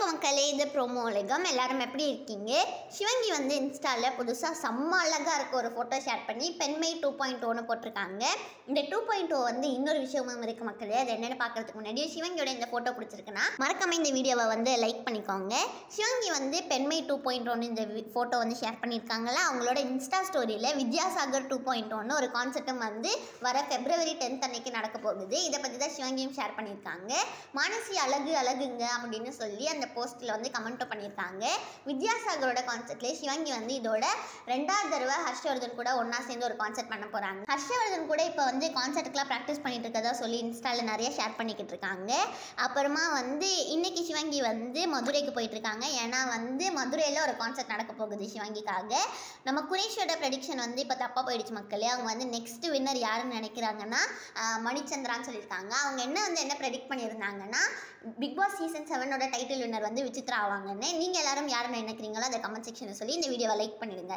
மக்களே, இது ப்ரோமோ உலகம். எல்லாரும் எப்படி இருக்கீங்க? சிவங்கி வந்து இன்ஸ்டாவில் புதுசாக செம்ம அழகாக இருக்க ஒரு ஃபோட்டோ ஷேர் பண்ணி பெண்மை 2.0 போட்டிருக்காங்க. இந்த 2.0 வந்து இன்னொரு விஷயமும் இருக்குது மக்களே. அது என்னென்னு பார்க்கறதுக்கு முன்னாடி சிவங்கியோட இந்த ஃபோட்டோ பிடிச்சிருக்குன்னா மறக்காம இந்த வீடியோவை வந்து லைக் பண்ணிக்கோங்க. சிவங்கி வந்து பெண்மை 2.0 இந்த ஃபோட்டோ வந்து ஷேர் பண்ணியிருக்காங்களா, அவங்களோட இன்ஸ்டா ஸ்டோரியில் வித்யாசாகர் 2.0 ஒரு கான்செப்டும் வந்து வர February 10 அன்னைக்கு நடக்க போகுது. இதை பற்றி தான் சிவங்கியும் ஷேர் பண்ணியிருக்காங்க. மானசி அழகுங்க அப்படின்னு சொல்லி அந்த போஸ்ட்டில் வந்து கமெண்ட்டும் பண்ணியிருக்காங்க. வித்யாசாகரோட கான்செப்ட்லேயே சிவங்கி வந்து இதோட 2வது தடவை ஹர்ஷவர்தன் கூட ஒன்றா சேர்ந்து ஒரு கான்செப்ட் பண்ண போகிறாங்க. ஹர்ஷவர்தன் கூட இப்போ வந்து கான்செப்ட்டுக்கெலாம் ப்ராக்டிஸ் பண்ணிட்டு இருக்கதா சொல்லி இன்ஸ்டாவில் நிறைய ஷேர் பண்ணிக்கிட்டு இருக்காங்க. அப்புறமா வந்து இன்னைக்கு சிவங்கி வந்து மதுரைக்கு போயிட்டு இருக்காங்க. ஏன்னா வந்து மதுரையில் ஒரு கான்செப்ட் நடக்க போகுது சிவங்கிக்காக. நம்ம குரேஷோட ப்ரெடிக்ஷன் வந்து இப்போ தப்பாக போயிடுச்சு மக்களே. அவங்க வந்து நெக்ஸ்ட் வின்னர் யாருன்னு நினைக்கிறாங்கன்னா மணிச்சந்திரான்னு சொல்லியிருக்காங்க. அவங்க என்ன ப்ரெடிக்ட் பண்ணியிருந்தாங்கன்னா பிக் பாஸ் சீசன் 7ஓட டைட்டில் வின்னர் வந்து விசித்ரா ஆவாங்கன்னு. நீங்கள் எல்லாரும் யாருன்னு நினைக்கிறீங்களோ அதை கமெண்ட் செக்ஷனில் சொல்லி இந்த வீடியோவை லைக் பண்ணிடுங்க.